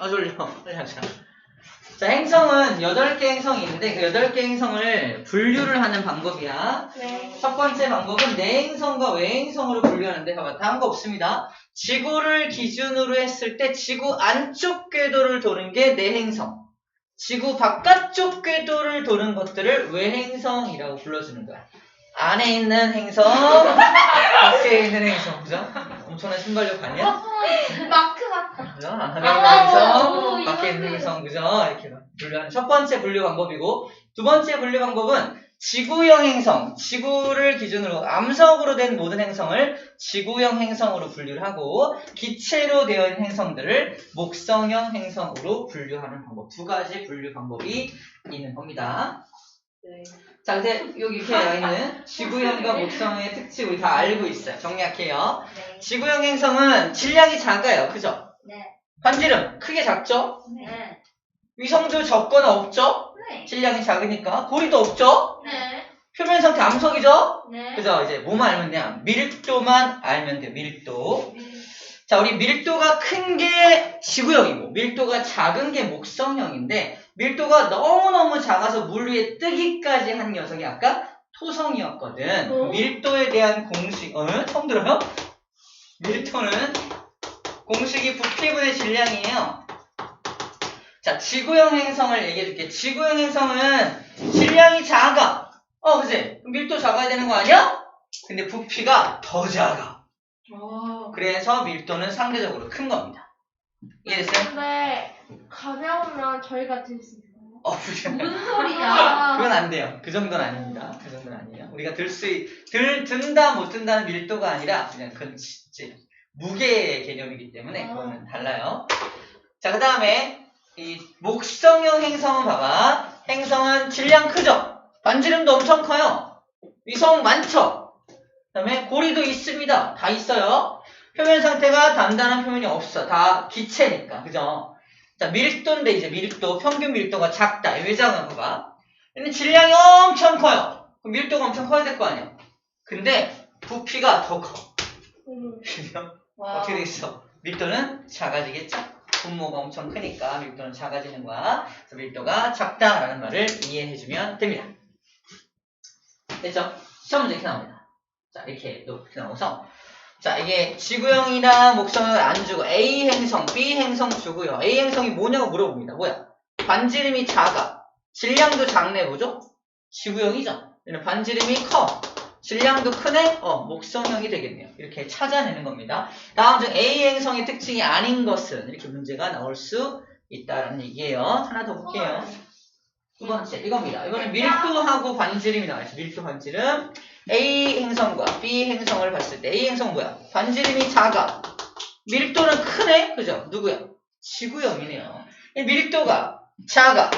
졸려. 빨리 하자. 자, 행성은 8개 행성이 있는데 그 8개 행성을 분류를 하는 방법이야. 네. 첫 번째 방법은 내행성과 외행성으로 분류하는데 봐봐. 다른 거 없습니다. 지구를 기준으로 했을 때 지구 안쪽 궤도를 도는 게 내행성. 지구 바깥쪽 궤도를 도는 것들을 외행성이라고 불러주는 거야. 안에 있는 행성, 밖에 있는 행성. 그죠? 엄청난 순발력 아니야? 마크 같다. 그죠? 안에 있는 행성, 이거 밖에 있는 행성. 그죠? 이렇게 분류하는 첫 번째 분류 방법이고, 두 번째 분류 방법은 지구형 행성, 지구를 기준으로 암석으로 된 모든 행성을 지구형 행성으로 분류를 하고, 기체로 되어 있는 행성들을 목성형 행성으로 분류하는 방법. 두 가지 분류 방법이 있는 겁니다. 네. 자, 근데 여기 이렇게 나와 있는 지구형과 목성의 특징 우리 다 알고 있어요. 정리할게요. 네. 지구형 행성은 질량이 작아요. 그죠? 네. 반지름 크게 작죠? 네. 위성도 적거나 없죠? 네. 질량이 작으니까. 고리도 없죠? 네. 표면 상태 암석이죠? 네. 그죠? 이제 뭐만 알면 돼요? 밀도만 알면 돼요. 밀도. 자, 우리 밀도가 큰 게 지구형이고 밀도가 작은 게 목성형인데 밀도가 너무너무 작아서 물 위에 뜨기까지 한 녀석이 아까 토성이었거든. 밀도에 대한 공식, 처음 들어요? 밀도는 공식이 부피분의 질량이에요. 자, 지구형 행성을 얘기해줄게. 지구형 행성은 질량이 작아. 그치? 밀도 작아야 되는 거 아니야? 근데 부피가 더 작아. 그래서 밀도는 상대적으로 큰 겁니다. 이해됐어요? 근데 가벼우면 저희가 들 수 있어요. 무슨 무슨 소리야? 그건 안 돼요. 그 정도는 아닙니다. 그 정도는 아니에요. 우리가 든다 못 든다는 밀도가 아니라 그냥 그 무게의 개념이기 때문에 그거는 달라요. 자, 그 다음에 이 목성형 행성은 봐봐. 행성은 질량 크죠? 반지름도 엄청 커요. 위성 많죠? 그 다음에 고리도 있습니다. 다 있어요. 표면 상태가 단단한 표면이 없어. 다 기체니까. 그죠? 자, 밀도인데 이제 밀도, 평균 밀도가 작다. 왜 작은 거 봐. 근데 질량이 엄청 커요. 그럼 밀도가 엄청 커야 될 거 아니야. 근데 부피가 더 커. 그죠? 어떻게 되겠어? 밀도는 작아지겠죠? 분모가 엄청 크니까 밀도는 작아지는 거야. 그래서 밀도가 작다라는 말을 이해해주면 됩니다. 됐죠? 시험 문제 이렇게 나옵니다. 자, 이렇게 나와서 자, 이게 지구형이나 목성형을 안 주고 A 행성, B 행성 주고요. A 행성이 뭐냐고 물어봅니다. 뭐야? 반지름이 작아. 질량도 작네, 뭐죠? 지구형이죠. 반지름이 커. 질량도 크네? 목성형이 되겠네요. 이렇게 찾아내는 겁니다. 다음 중 A 행성의 특징이 아닌 것은 이렇게 문제가 나올 수 있다는 얘기예요. 하나 더 볼게요. 두 번째, 이겁니다. 이거는 밀도하고 반지름이 나와있어요. 밀도, 반지름. A 행성과 B 행성을 봤을 때 A 행성 뭐야? 반지름이 작아. 밀도는 크네? 그죠? 누구야? 지구형이네요. 밀도가 작아.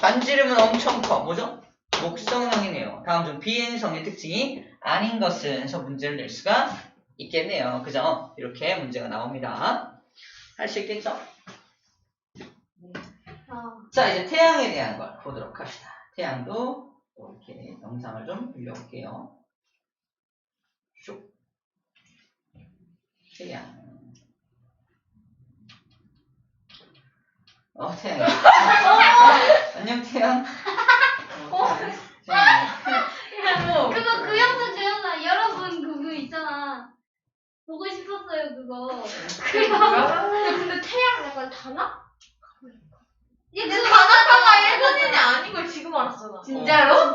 반지름은 엄청 커. 뭐죠? 목성형이네요. 다음 중 B 행성의 특징이 아닌 것은 해서 문제를 낼 수가 있겠네요. 그죠? 이렇게 문제가 나옵니다. 할 수 있겠죠? 자, 이제 태양에 대한 걸 보도록 합시다. 태양도 이렇게 영상을 좀 빌려볼게요. 슉. 태양. 태양. 안녕, 태양. 그거 그 영상 기억나. 여러분 그거 있잖아. 보고 싶었어요 그거. 근데 태양 약간 다나? 얘 근데 다나카가 일본인이 아닌 걸 지금 알았잖아. 진짜로?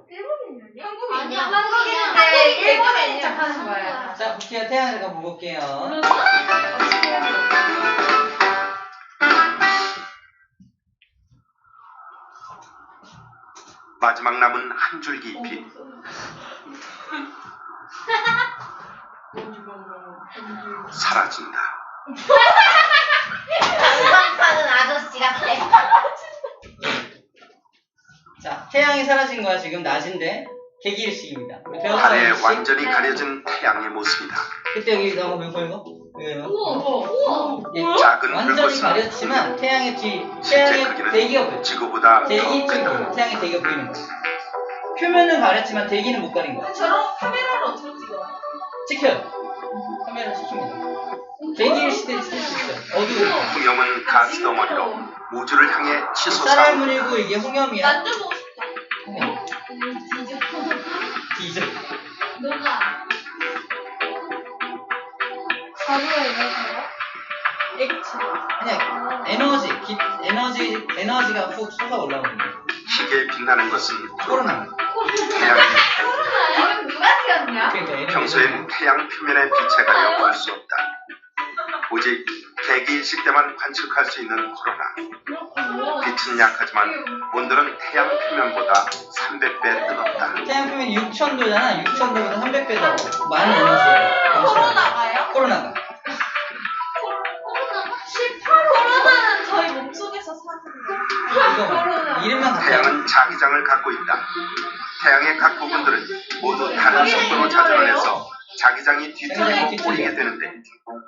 일본인이 아니야? 아니야 한국인인데 일본인 척하는 거야. 자, 볼게요. 태양을 한번 볼게요. 마지막 남은 한 줄기 잎이 사라진다. 장난하는 아저씨 같아. 자, 태양이 사라진 거야. 지금 낮인데 개기일식입니다. 하늘에 완전히 가려진 태양의 모습이다. 그때 여기 나온 거 보이고? 우와 예, 작은 완전히 불꽃은 가렸지만 태양의 실제 크기는 대기가 보여. 지구보다 대기 더 쪽이 크다. 보여. 태양의 대기가 보이는 거야. 표면은 가렸지만 대기는 못 가린 거야. 저런 카메라를 어떻게 찍어? 찍혀요. 카메라 찍힙니다. 대기일시대 쓸 수 있어요. 어두울 때. 홍염은 가스 덩어리로 우주를 향해 치솟아 쌀알문이고 이게 홍염이야. 만져보고 싶다. 홍염. 디젤. 너가. 가벼워요. 액체. 그냥 에너지가 푹 솟아 올라오는 거예요. 희게 빛나는 것은 코로나. 태양. 이름 누가 지었냐? 그러니까 에너지. 평소엔 태양 표면의 빛에 가려 볼 수 없다. 오직 개기일식 때만 관측할 수 있는 코로나. 빛은 약하지만 온도는 태양 표면보다 300배 뜨겁다. 태양 표면이 6,000도잖아. 6,000도보다 300배 더 많은 에너지예요. 코로나가요? 코로나가. 코로나는 저희 몸속에서 사는 이거 이름만 같아요. 태양은 자기장을 갖고 있다. 태양의 각 부분들은 모두 다른 속도로 자전을 해서 자기장이 뒤틀리고 꼬이게 되는데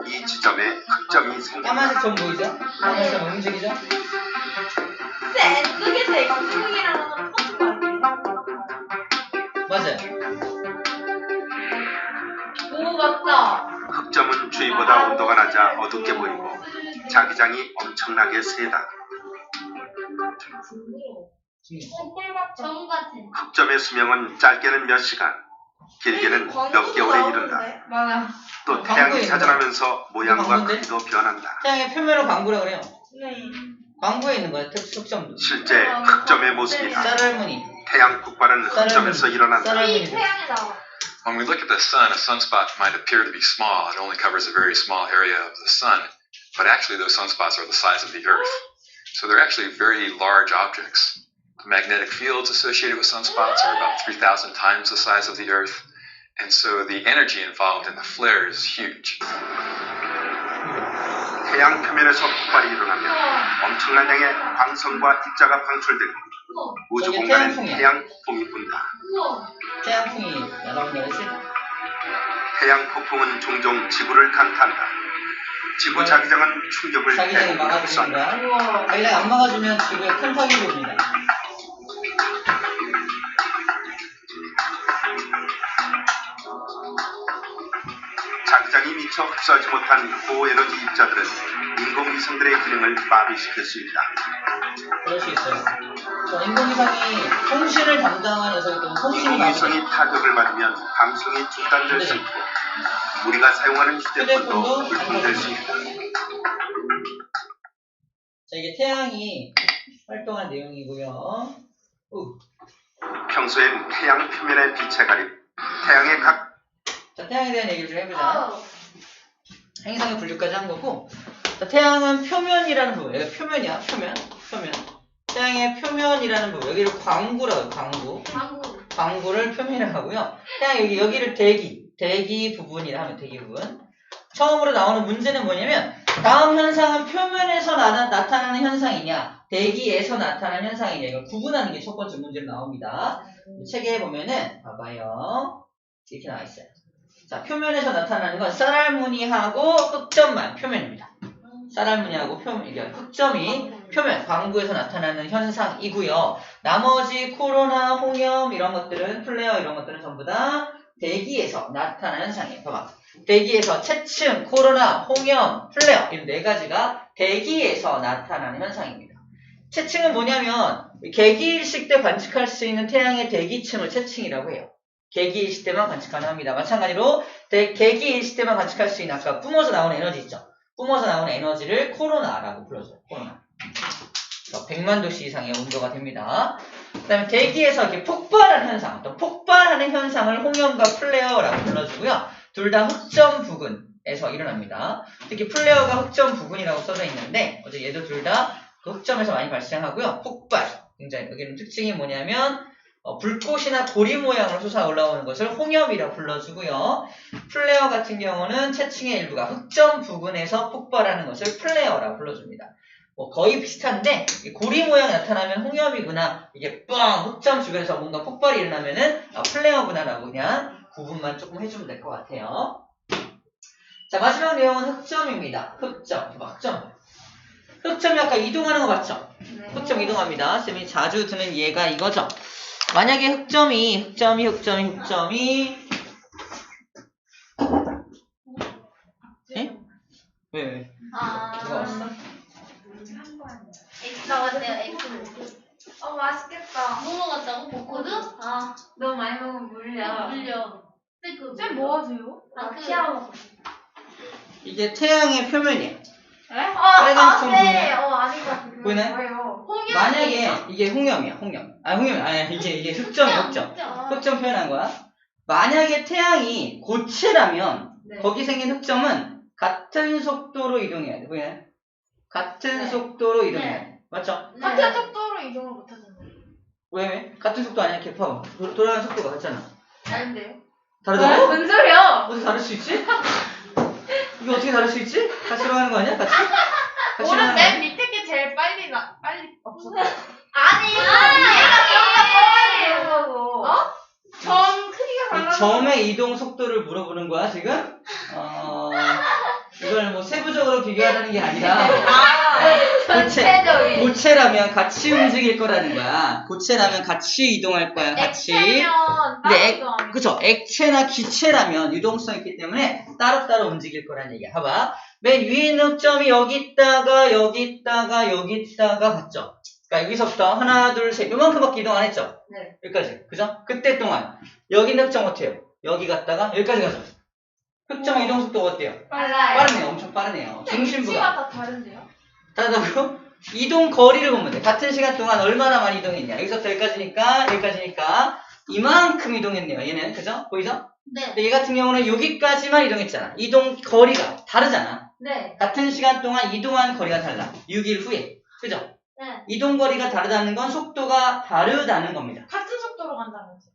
이 지점에 흑점이 생긴다. 까만색 점 보이죠? 까만색 점 음색이죠? 그게 제가 수능이랑 똑같은 거 아니에요? 맞아요. 오 맞다. 흑점은 주위보다 온도가 낮아 어둡게 보이고 자기장이 엄청나게 세다. 정 같은. 흑점의 수명은 짧게는 몇 시간, 길게는 몇 개월에 이른다. 맞아. 또 태양이 자전하면서 모양과 광고인데? 크기도 변한다. 태양의 표면을 광구라 그래요. 네. 광구에 있는 거예요. 흑점도. 실제 흑점의 모습이다. 쌀알무늬. 태양 폭발은 흑점에서 일어난다. 쌀알무늬. 태양에 나와. When we look at the sun, a sunspot might appear to be small. It only covers a very small area of the sun, but actually those sunspots are the size of the Earth. So they're actually very large objects. The magnetic fields associated with sunspots are about 3,000 times the size of the Earth, and so the energy involved in the flare is huge. 태양 표면에서 폭발이 일어나면 엄청난 양의 광선과 입자가 방출되고 우주 저게 공간엔 태양풍이야. 태양 폭풍이 분다. 우와. 태양풍이 날아온다 그랬지? 태양 폭풍은 종종 지구를 강타한다. 지구 자기장은 충격을 자기장이 대고 막아주는 흡수한다. 거야. 우와. 자기장이 안 막아주면 지구에 큰 타격이 옵니다. 자기장이 미처 흡수하지 못한 고에너지 입자들은 인공위성들의 기능을 마비시킬 수 있다. 그럴 수 있어요. 저 인공위성이 통신을 담당하는 녀석이 또 통신이 인공위성이 많아요. 타격을 받으면 감성이 중단될 수 있고 우리가 사용하는 휴대폰도 불통될 수 있다. 자, 이게 태양이 활동한 내용이고요. 평소엔 태양 표면의 빛에 가려 태양의 각 자, 태양에 대한 얘기를 좀 해보자. 행성의 분류까지 한 거고, 자, 태양은 표면이라는 부분, 여기 표면이야, 표면. 태양의 표면이라는 부분, 여기를 광구라고 해요, 광구를 표면이라고 하고요. 태양 여기를 대기 부분이라 하면 대기 부분. 처음으로 나오는 문제는 뭐냐면, 다음 현상은 표면에서 나타나는 현상이냐, 대기에서 나타나는 현상이냐, 이걸 구분하는 게 첫 번째 문제로 나옵니다. 책에 보면은, 봐봐요. 이렇게 나와 있어요. 자, 표면에서 나타나는 건 쌀알무늬하고 흑점만 표면입니다. 쌀알무늬하고 이게 흑점이 표면, 광구에서 나타나는 현상이고요. 나머지 코로나, 홍염 이런 것들은 플레어 이런 것들은 전부 다 대기에서 나타나는 현상이에요. 봐봐. 대기에서 체층, 코로나, 홍염, 플레어 이 네 가지가 대기에서 나타나는 현상입니다. 체층은 뭐냐면 개기일식 때 관측할 수 있는 태양의 대기층을 체층이라고 해요. 개기일식 때만 관측 가능합니다. 마찬가지로 개기일식 때만 관측할 수 있는 아까 뿜어서 나오는 에너지 있죠. 뿜어서 나오는 에너지를 코로나라고 불러줘요. 코로나. 100만 도씨 이상의 온도가 됩니다. 그 다음에 대기에서 이렇게 폭발하는 현상, 어떤 폭발하는 현상을 홍염과 플레어라고 불러주고요. 둘 다 흑점 부근에서 일어납니다. 특히 플레어가 흑점 부근이라고 써져 있는데 어제 얘도 둘 다 그 흑점에서 많이 발생하고요. 폭발. 굉장히 여기는 특징이 뭐냐면 불꽃이나 고리 모양으로 솟아 올라오는 것을 홍염이라고 불러주고요. 플레어 같은 경우는 체층의 일부가 흑점 부근에서 폭발하는 것을 플레어라고 불러줍니다. 거의 비슷한데 고리 모양이 나타나면 홍염이구나, 이게 뻥 흑점 주변에서 뭔가 폭발이 일어나면은 플레어구나라고 그냥 구분만 조금 해주면 될 것 같아요. 자, 마지막 내용은 흑점입니다. 흑점. 흑점이 아까 이동하는 거 맞죠? 흑점 이동합니다. 쌤이 자주 드는 예가 이거죠. 만약에 흑점이 예? 왜? 아. 누가 왔어? X 같대요, X. 맛있겠다. 뭐 먹었다고? 복코드? 아, 너무 많이 먹으면 물려. 물려. 근데 그거 쌤 뭐 하세요? 아, 그- 피아노. 이게 태양의 표면이야. 에? 빨간 점 네. 아닌 것 같은데. 보이나요? 뭐예요? 만약에 이게 홍염이야, 홍염. 홍염이 아니야. 이게 흑점이야, 흑점. 흑점 표현한 거야. 만약에 태양이 고체라면 네. 거기 생긴 흑점은 같은 속도로 이동해야 돼. 보이나요? 같은 네. 속도로 이동해야 돼. 맞죠? 같은 속도로 이동을 못 하잖아요. 왜? 같은 속도 아니야? 이렇게 봐봐. 돌아가는 속도가 같잖아. 다른데요? 다르다고? 뭔 소리야? 어떻게 다를 수 있지? 이게 어떻게 다를 수 있지? 같이 돌아가는 거 아니야? 같이? 같이 오른 돌아가는 거 맨 아니야? 밑에 게 제일 빨리 없어. 아니, 얘가 정말 빨리 거고. 점 크기가 이 달라서. 점의 이동 속도를 물어보는 거야, 지금? 이걸 뭐 세부적으로 비교하라는 게 아니라 전체적인. 고체라면 같이 움직일 거라는 거야. 고체라면 같이 이동할 거야, 같이. 액체면 근데 따로 그쵸. 액체나 기체라면 유동성이 있기 때문에 따로따로 움직일 거란 얘기야. 봐봐. 맨 위에 있는 흑점이 여기 있다가 여기 있다가 여기 있다가 봤죠? 그러니까 여기서부터 하나, 둘, 셋 요만큼밖에 이동 안 했죠? 네. 여기까지. 그죠? 그때 동안 여기 있는 흑점 어때요? 여기 갔다가 여기까지 가죠. 흑점 이동 속도가 어때요? 빨라요. 빠르네요. 엄청 빠르네요. 중심부가. 위치가 다 다른데요? 다르다고? 이동 거리를 보면 돼. 같은 시간 동안 얼마나 많이 이동했냐. 여기서부터 여기까지니까 이만큼 이동했네요. 얘는. 그죠? 보이죠? 네. 근데 얘 같은 경우는 여기까지만 이동했잖아. 이동 거리가 다르잖아. 네. 같은 시간 동안 이동한 거리가 달라. 6일 후에. 그죠? 네. 이동 거리가 다르다는 건 속도가 다르다는 겁니다. 같은 속도로 간다면서.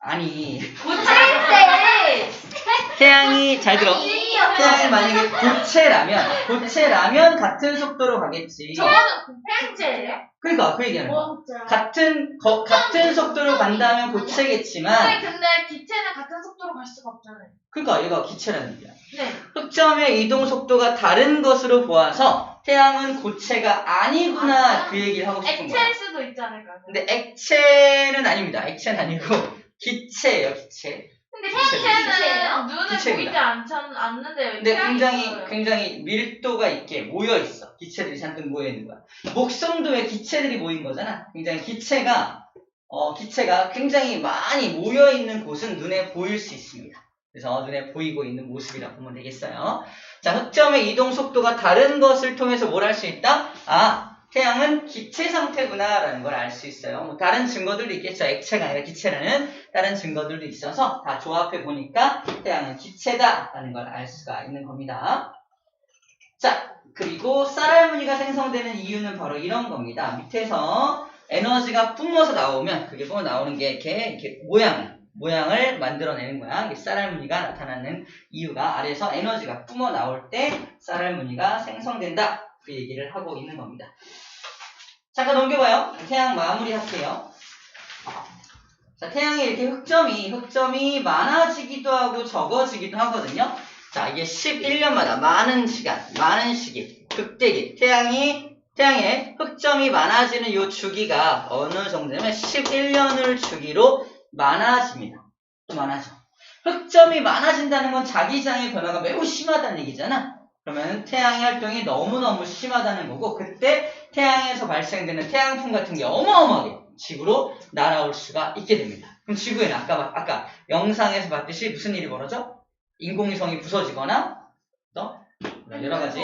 아니, 고체일 때. 태양이, 잘 들어. 태양이 만약에 고체라면 같은 속도로 가겠지. 저거는 고체예요? 그러니까 그 얘기하는 거야. 진짜. 같은 속도로 간다면 고체겠지만, 근데 기체는 같은 속도로 갈 수가 없잖아요. 그러니까 얘가 기체라는 얘기야. 네. 흑점의 이동 속도가 다른 것으로 보아서 태양은 고체가 아니구나 그 얘기를 하고 싶은 거야. 액체일 수도 있지 않을까요? 근데 액체는 아닙니다. 액체는 아니고 기체예요, 기체. 근데 기체예요? 기체는 눈에 기체입니다. 보이지 않는데요. 근데 태양이 있어요. 굉장히 밀도가 있게 모여 있어. 기체들이 잔뜩 모여 있는 거야. 목성도에 기체들이 모인 거잖아. 굉장히 기체가 굉장히 많이 모여 있는 곳은 눈에 보일 수 있습니다. 그래서 눈에 보이고 있는 모습이라고 보면 되겠어요. 자, 흑점의 이동 속도가 다른 것을 통해서 뭘 알 수 있다? 태양은 기체 상태구나 라는 걸 알 수 있어요. 뭐 다른 증거들도 있겠죠. 액체가 아니라 기체라는 다른 증거들도 있어서 다 조합해 보니까 태양은 기체다 라는 걸 알 수가 있는 겁니다. 자, 그리고 쌀알무늬가 생성되는 이유는 바로 이런 겁니다. 밑에서 에너지가 뿜어서 나오면 그게 뿜어 나오는 게 이렇게 모양을 만들어내는 거야. 이게 쌀알무늬가 나타나는 이유가 아래에서 에너지가 뿜어 나올 때 쌀알무늬가 생성된다. 그 얘기를 하고 있는 겁니다. 잠깐 넘겨봐요. 태양 마무리할게요. 자, 태양에 이렇게 흑점이 많아지기도 하고 적어지기도 하거든요. 자, 이게 11년마다 많은 시기, 극대기, 태양에 흑점이 많아지는 이 주기가 어느 정도냐면 11년을 주기로 많아집니다. 또 많아져. 흑점이 많아진다는 건 자기장의 변화가 매우 심하다는 얘기잖아. 그러면 태양의 활동이 너무너무 심하다는 거고 그때 태양에서 발생되는 태양풍 같은 게 어마어마하게 지구로 날아올 수가 있게 됩니다. 그럼 지구에는 아까 영상에서 봤듯이 무슨 일이 벌어져? 인공위성이 부서지거나 또 여러 가지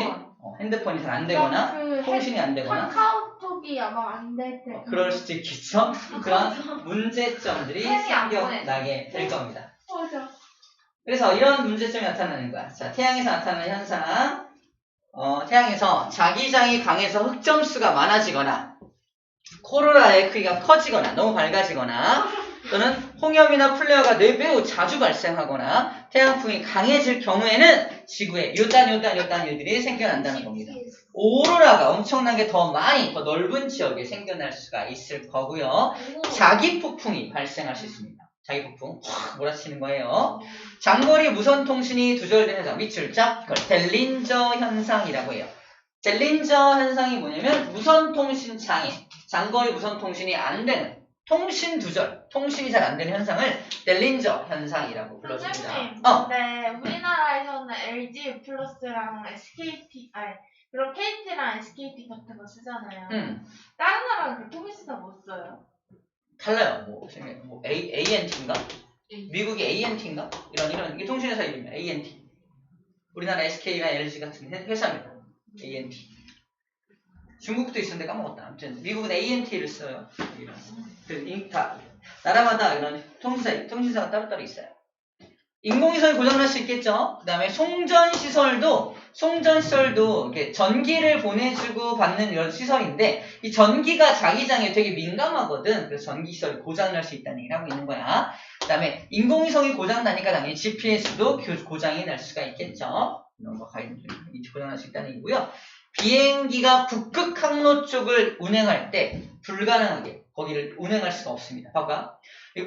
핸드폰이 잘 안 되거나 통신이 안 되거나 카카오톡이 아마 안 될 때. 그럴 수도 있겠죠. 그런 문제점들이 생겨나게 될 겁니다. 맞아. 그래서 이런 문제점이 나타나는 거야. 자, 태양에서 나타나는 현상. 태양에서 자기장이 강해서 흑점수가 많아지거나, 코로나의 크기가 커지거나, 너무 밝아지거나, 또는 홍염이나 플레어가 매우 자주 발생하거나, 태양풍이 강해질 경우에는 지구에 요딴 일들이 생겨난다는 겁니다. 오로라가 엄청나게 더 넓은 지역에 생겨날 수가 있을 거고요. 자기 폭풍이 발생할 수 있습니다. 자기 폭풍 확 몰아치는 거예요. 장거리 무선 통신이 두절된 현상, 밑줄자, 그걸 델린저 현상이라고 해요. 델린저 현상이 뭐냐면 무선 통신 장애, 장거리 무선 통신이 안 되는 통신 두절, 통신이 잘 안 되는 현상을 델린저 현상이라고 불러줍니다. 선생님, 근데 우리나라에서는 쓰면은 LG 플러스랑 SKT, 아니, 그럼 KT랑 SKT 같은 거 쓰잖아요. 다른 나라는 그 통신사 못 써요? 달라요. 뭐 ANT인가? 미국이 ANT인가? 이런 이게 통신회사 이름이야. ANT. 우리나라 SK나 LG 같은 회사입니다. ANT. 중국도 있었는데 까먹었다. 아무튼 미국은 ANT를 써요. 다 나라마다 이런 통신사가 따로따로 있어요. 인공위성이 고장날 수 있겠죠. 그 다음에 송전시설도 이렇게 전기를 보내주고 받는 이런 시설인데 이 전기가 자기장에 되게 민감하거든. 그래서 전기시설이 고장날 수 있다는 얘기를 하고 있는 거야. 그 다음에 인공위성이 고장나니까 당연히 GPS도 고장이 날 수가 있겠죠. 이런 거 고장날 수 있다는 얘기고요. 비행기가 북극 항로 쪽을 운행할 때 불가능하게 거기를 운행할 수가 없습니다. 봐봐.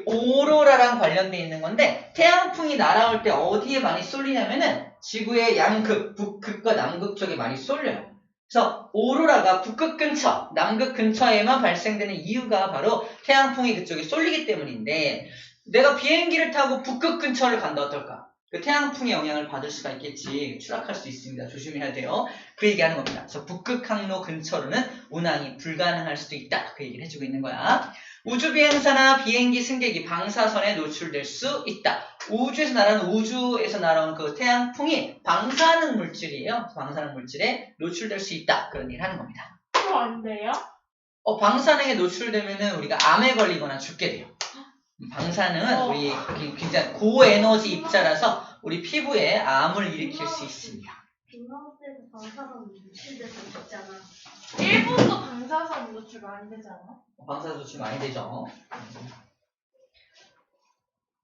오로라랑 관련돼 있는 건데 태양풍이 날아올 때 어디에 많이 쏠리냐면은 지구의 양극, 북극과 남극 쪽에 많이 쏠려요. 그래서 오로라가 북극 근처, 남극 근처에만 발생되는 이유가 바로 태양풍이 그쪽에 쏠리기 때문인데 내가 비행기를 타고 북극 근처를 간다 어떨까? 그 태양풍의 영향을 받을 수가 있겠지. 추락할 수 있습니다. 조심해야 돼요. 그 얘기하는 겁니다. 그래서 북극 항로 근처로는 운항이 불가능할 수도 있다. 그 얘기를 해주고 있는 거야. 우주비행사나 비행기 승객이 방사선에 노출될 수 있다. 우주에서 날아온 그 태양풍이 방사능 물질이에요. 방사능 물질에 노출될 수 있다. 그런 얘기를 하는 겁니다. 그럼 안 돼요? 방사능에 노출되면은 우리가 암에 걸리거나 죽게 돼요. 방사능은 우리 굉장히 고에너지 입자라서 우리 피부에 암을 일으킬 수 있습니다. 빙하우스에서 방사선 노출돼서 죽잖아. 일본도 방사선 노출 많이 되잖아. 방사선 노출 많이 되죠.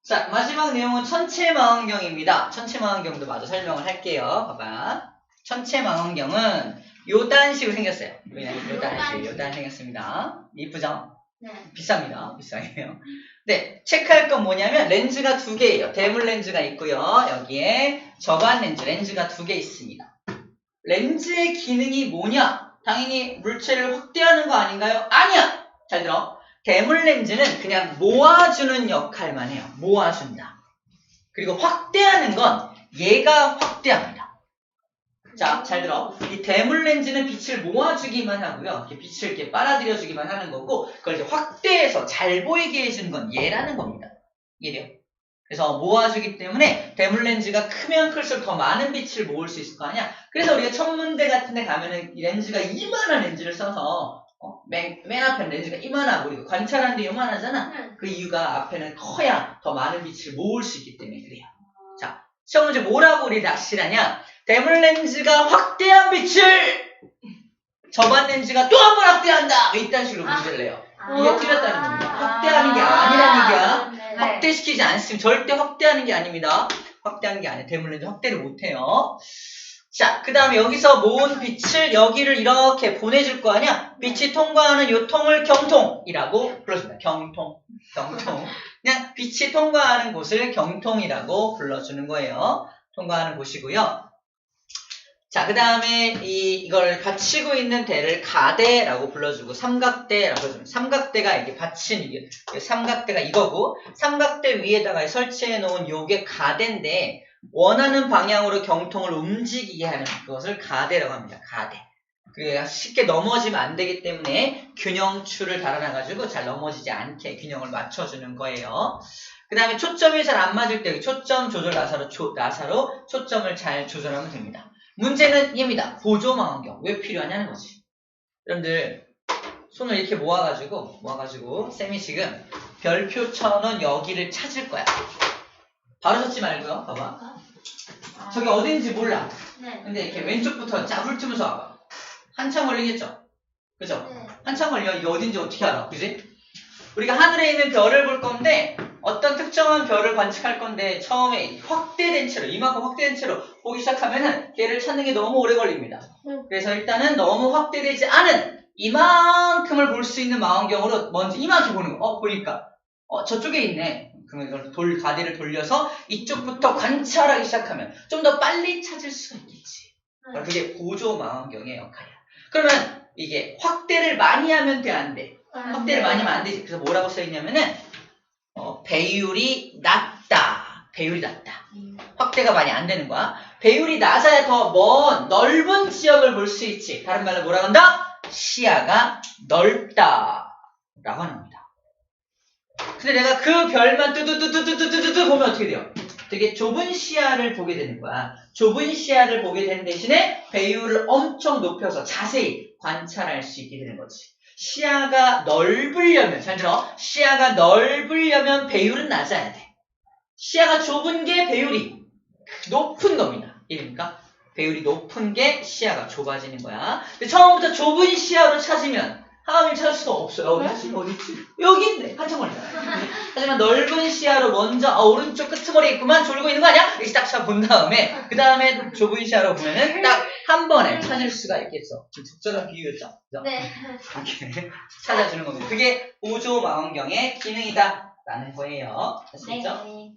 자, 마지막 내용은 천체망원경입니다. 천체망원경도 마저 설명을 할게요. 봐봐. 천체망원경은 요단식으로 생겼어요. 요단 생겼습니다. 이쁘죠? 네. 비쌉니다. 비싸요. 네, 체크할 건 뭐냐면 렌즈가 2개예요. 대물 렌즈가 있고요. 여기에 저반 렌즈가 2개 있습니다. 렌즈의 기능이 뭐냐? 당연히 물체를 확대하는 거 아닌가요? 아니야! 잘 들어. 대물 렌즈는 그냥 모아주는 역할만 해요. 모아준다. 그리고 확대하는 건 얘가 확대합니다. 자, 잘 들어. 이 대물 렌즈는 빛을 모아주기만 하고요. 이렇게 빛을 이렇게 빨아들여주기만 하는 거고, 그걸 이제 확대해서 잘 보이게 해주는 건 얘라는 겁니다. 이해돼요? 그래서 모아주기 때문에 대물 렌즈가 크면 클수록 더 많은 빛을 모을 수 있을 거 아니야? 그래서 우리가 천문대 같은 데 가면은 이 렌즈가 이만한 렌즈를 써서, 맨 앞에 렌즈가 이만하고, 우리가 관찰하는데 이만하잖아? 그 이유가 앞에는 커야 더 많은 빛을 모을 수 있기 때문에 그래요. 자, 시험 문제 뭐라고 우리 낚시를 하냐? 대물 렌즈가 확대한 빛을 저반 렌즈가 또 한 번 확대한다. 이딴 식으로 문제를 내요. 이게 틀렸다는 겁니다. 확대하는 게 아니라는 얘기야. 네. 확대시키지 않습니다. 절대 확대하는 게 아닙니다. 확대하는 게 아니에요. 대물 렌즈 확대를 못해요. 자, 그 다음에 여기서 모은 빛을 여기를 이렇게 보내줄 거 아니야? 빛이 통과하는 요 통을 경통이라고 불러줍니다. 경통. 그냥 빛이 통과하는 곳을 경통이라고 불러주는 거예요. 통과하는 곳이고요. 자, 그 다음에 이걸 받치고 있는 대를 가대라고 불러주고 삼각대라고 불러줍니다. 삼각대가 이게 받친 이게 삼각대가 이거고 삼각대 위에다가 설치해 놓은 요게 가대인데 원하는 방향으로 경통을 움직이게 하는 그것을 가대라고 합니다. 가대. 그게 쉽게 넘어지면 안 되기 때문에 균형추를 달아놔가지고 잘 넘어지지 않게 균형을 맞춰주는 거예요. 그 다음에 초점이 잘 안 맞을 때 초점 조절 나사로 초점을 잘 조절하면 됩니다. 문제는 얘입니다. 보조망원경. 왜 필요하냐는 거지. 여러분들 손을 이렇게 모아가지고 쌤이 지금 별표처럼 여기를 찾을 거야. 바로 찾지 말고요. 봐봐. 저기 어딘지 몰라. 네. 근데 이렇게 왼쪽부터 쫙 훑으면서 와봐. 한참 걸리겠죠? 그죠? 네. 한참 걸려. 이게 어딘지 어떻게 알아? 그지? 우리가 하늘에 있는 별을 볼 건데 어떤 특정한 별을 관측할 건데 처음에 확대된 채로 이만큼 확대된 채로 보기 시작하면은 걔를 찾는 게 너무 오래 걸립니다. 그래서 일단은 너무 확대되지 않은 이만큼을 볼 수 있는 망원경으로 먼저 이만큼 보는 거. 보니까 저쪽에 있네. 그러면 이걸 가대를 돌려서 이쪽부터 관찰하기 시작하면 좀 더 빨리 찾을 수가 있겠지. 그러니까 그게 보조 망원경의 역할이야. 그러면 이게 확대를 많이 하면 돼, 안 돼? 확대를 많이 하면 안 되지. 그래서 뭐라고 써있냐면은 배율이 낮다. 배율이 낮다. 확대가 많이 안 되는 거야. 배율이 낮아야 더 먼 넓은 지역을 볼 수 있지. 다른 말로 뭐라고 한다? 시야가 넓다 라고 하는 겁니다. 근데 내가 그 별만 뚜두두두두두두두 보면 어떻게 돼요? 되게 좁은 시야를 보게 되는 거야. 좁은 시야를 보게 되는 대신에 배율을 엄청 높여서 자세히 관찰할 수 있게 되는 거지. 시야가 넓으려면, 잘 들어. 시야가 넓으려면 배율은 낮아야 돼. 시야가 좁은 게 배율이 높은 겁니다. 이해됩니까? 배율이 높은 게 시야가 좁아지는 거야. 근데 처음부터 좁은 시야로 찾으면 하나님을 찾을 수가 없어요. 어디 있지? 여기 있네. 한참 걸려. 하지만 넓은 시야로 먼저 오른쪽 끄트머리에 있구만 졸고 있는 거 아니야? 이렇게 딱 본 다음에 그 다음에 좁은 시야로 보면은 딱 한 번에 찾을 수가 있겠어. 적절한 비유였죠? 그죠? 네. 이렇게 찾아주는 겁니다. 그게 보조망원경의 기능이다 라는 거예요. 아시겠죠? 네.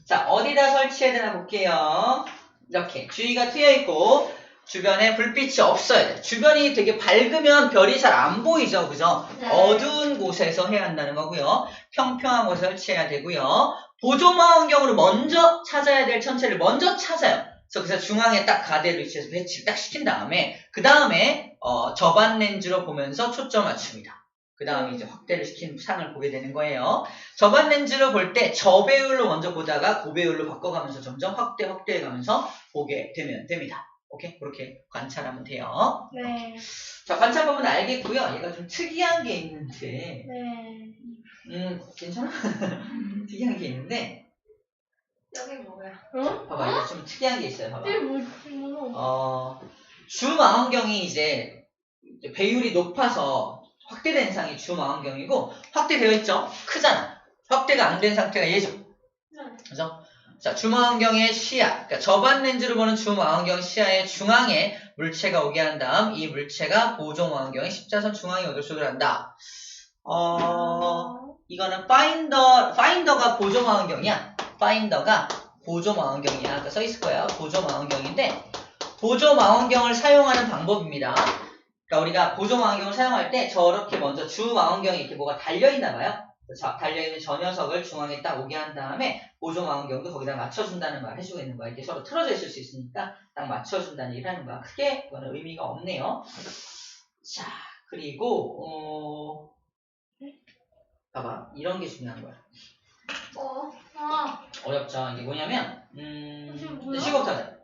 자, 어디다 설치해야 되나 볼게요. 이렇게 주위가 트여있고 주변에 불빛이 없어야 돼. 주변이 되게 밝으면 별이 잘 안 보이죠. 그죠? 네. 어두운 곳에서 해야 한다는 거고요. 평평한 곳에 설치해야 되고요. 보조망원경으로 먼저 찾아야 될 천체를 먼저 찾아요. 그래서 중앙에 딱 가대로 위치해서 배치를 딱 시킨 다음에 그 다음에 저반 렌즈로 보면서 초점 맞춥니다. 그 다음에 이제 확대를 시킨 상을 보게 되는 거예요. 저반 렌즈로 볼 때 저배율로 먼저 보다가 고배율로 바꿔가면서 점점 확대해가면서 보게 되면 됩니다. 오케이? 그렇게 관찰하면 돼요. 네. 자, 관찰법은 알겠고요. 얘가 좀 특이한 게 있는데, 네. 괜찮아? 특이한 게 있는데, 여기 뭐야? 봐봐, 이거 좀 특이한 게 있어요. 봐봐. 이게 뭐? 주망원경이 이제 배율이 높아서 확대된 상이 주망원경이고, 확대되어 있죠? 크잖아. 확대가 안 된 상태가 얘죠. 그죠? 자, 주망원경의 시야, 그러니까 저반 렌즈로 보는 주망원경 시야의 중앙에 물체가 오게 한 다음 이 물체가 보조망원경의 십자선 중앙에 오돌소돌한다. 이거는 파인더가 보조망원경이야. 파인더가 보조망원경이야. 아까 써있을 거야. 보조망원경인데 보조망원경을 사용하는 방법입니다. 그러니까 우리가 보조망원경을 사용할 때 저렇게 먼저 주망원경에 이렇게 뭐가 달려있나 봐요. 달려있는 저 녀석을 중앙에 딱 오게 한 다음에 보조망원경도 거기다 맞춰준다는 말 해주고 있는 거야. 이렇게 서로 틀어져 있을 수 있으니까 딱 맞춰준다는 얘기를 하는 거야. 크게 그거는 의미가 없네요. 자, 그리고 봐봐, 이런 게 중요한 거야. 어렵죠. 이게 뭐냐면 시각부터 하자.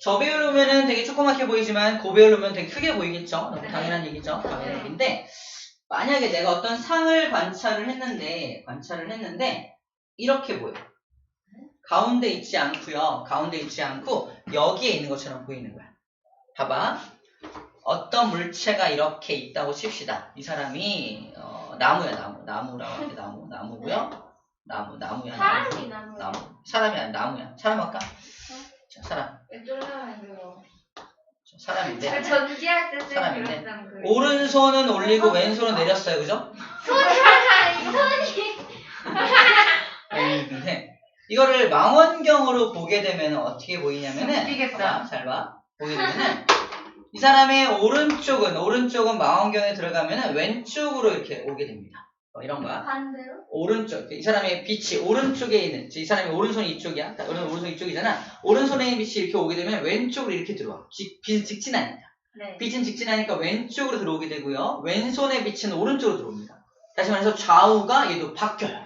저배율로 보면은 되게 조그맣게 보이지만 고배율로 보면 되게 크게 보이겠죠. 너무 당연한 얘기죠. 당연한 얘기인데 만약에 내가 어떤 상을 관찰을 했는데 이렇게 보여. 가운데 있지 않고요. 가운데 있지 않고 여기에 있는 것처럼 보이는 거야. 봐봐. 어떤 물체가 이렇게 있다고 칩시다. 이 사람이 나무야. 나무라고 할게. 나무고요. 나무야. 사람이 나무. 사람이 아니라 나무야. 사람 할까? 자, 사람. 사람인데. 전기할 때 사람인데. 오른손은 올리고 왼손은 내렸어요. 그죠? 손이. 근데 이거를 망원경으로 보게 되면 어떻게 보이냐면은 웃기겠다. 잘 봐. 보게 되면은 이 사람의 오른쪽은 망원경에 들어가면은 왼쪽으로 이렇게 오게 됩니다. 이런 거야. 반대로? 오른쪽. 이 사람의 빛이 오른쪽에 있는, 이 사람의 오른손이 이쪽이야. 오른손 이쪽이잖아. 오른손에 있는 빛이 이렇게 오게 되면 왼쪽으로 이렇게 들어와. 빛은 직진하니까. 네. 빛은 직진하니까 왼쪽으로 들어오게 되고요. 왼손의 빛은 오른쪽으로 들어옵니다. 다시 말해서 좌우가 얘도 바뀌어요.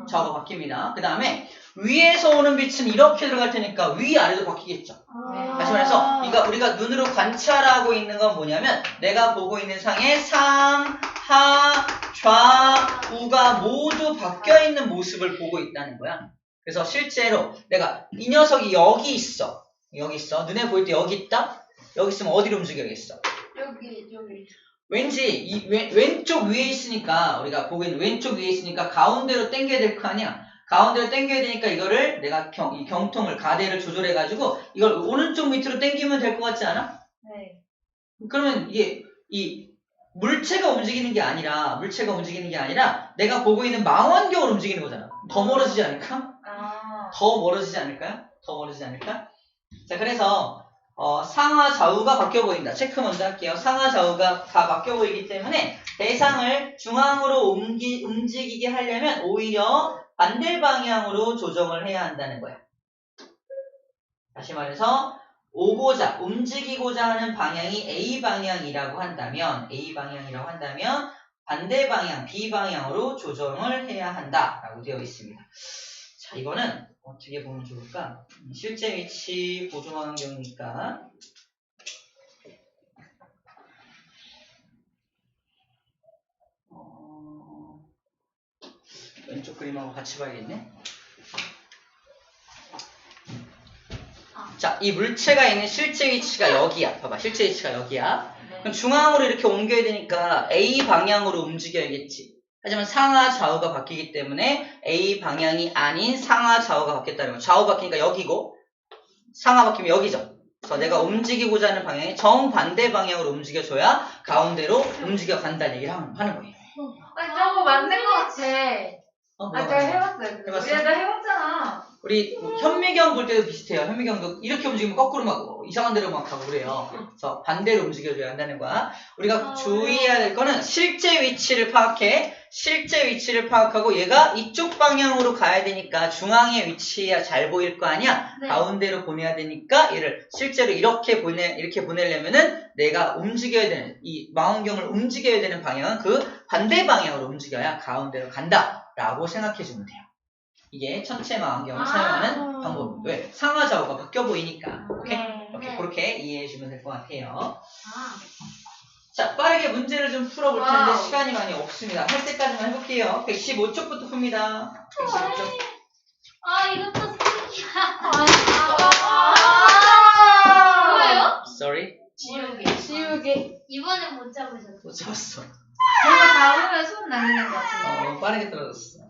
좌우가 바뀝니다. 그 다음에 위에서 오는 빛은 이렇게 들어갈 테니까 위아래도 바뀌겠죠. 다시 말해서 우리가 눈으로 관찰하고 있는 건 뭐냐면 내가 보고 있는 상의 상, 하, 좌, 우가 모두 바뀌어있는 모습을 보고 있다는 거야. 그래서 실제로 내가 이 녀석이 여기 있어. 눈에 보일 때 여기 있다? 여기 있으면 어디로 움직여야겠어? 여기. 왠지 왼쪽 위에 있으니까 우리가 보고 있는 왼쪽 위에 있으니까 가운데로 당겨야 될 거 아니야. 가운데로 당겨야 되니까 이거를 내가 이 경통을 가대를 조절해 가지고 이걸 오른쪽 밑으로 당기면 될 것 같지 않아? 네. 그러면 이게 이 물체가 움직이는 게 아니라 내가 보고 있는 망원경으로 움직이는 거잖아. 더 멀어지지 않을까? 더 멀어지지 않을까요? 자, 그래서 상하 좌우가 바뀌어 보인다. 체크 먼저 할게요. 상하 좌우가 다 바뀌어 보이기 때문에 대상을 중앙으로 움직이게 하려면 오히려 반대 방향으로 조정을 해야 한다는 거야. 다시 말해서 오고자, 움직이고자 하는 방향이 A 방향이라고 한다면 반대 방향, B 방향으로 조정을 해야 한다라고 되어 있습니다. 자, 이거는 어떻게 보면 좋을까? 실제 위치 보조 환경이니까 왼쪽 그림하고 같이 봐야겠네. 자, 이 물체가 있는 실제 위치가 여기야. 봐봐, 실제 위치가 여기야. 그럼 중앙으로 이렇게 옮겨야 되니까 A 방향으로 움직여야겠지. 하지만 상하 좌우가 바뀌기 때문에 A 방향이 아닌 상하 좌우가 바뀌었다는 거. 좌우 바뀌니까 여기고 상하 바뀌면 여기죠. 그래서 내가 움직이고자 하는 방향이 정반대 방향으로 움직여줘야 가운데로 움직여 간다는 얘기를 하는 거예요. 아니 저거 맞는 거 같아. 제가 해봤어요. 해봤어? 나 해봤잖아. 우리 현미경 볼 때도 비슷해요. 현미경도 이렇게 움직이면 거꾸로 막 이상한 데로 막 가고 그래요. 그래서 반대로 움직여줘야 한다는 거야. 우리가 주의해야 될 거는 실제 위치를 파악하고 얘가 이쪽 방향으로 가야 되니까 중앙에 위치해야 잘 보일 거 아니야. 네. 가운데로 보내야 되니까 얘를 실제로 이렇게 보내려면은 내가 움직여야 되는 이 망원경을 움직여야 되는 방향은 그 반대 방향으로 움직여야 가운데로 간다라고 생각해 주면 돼요. 이게 천체 망원경을 사용하는 방법입니다. 왜? 상하 좌우가 바뀌어 보이니까. 오케이? 네. 그렇게 이해해 주면 될 것 같아요. 자, 빠르게 문제를 좀 풀어볼 텐데 시간이 많이 없습니다. 할 때까지만 해볼게요. 115쪽부터 풉니다. 115쪽. 이것도 쓰기야. 뭐예요? Sorry. 지우개. 이번에 못 잡으셨어. 못 잡았어. 저거 잡으면 손 날리는 거 같아. 빠르게 떨어졌어.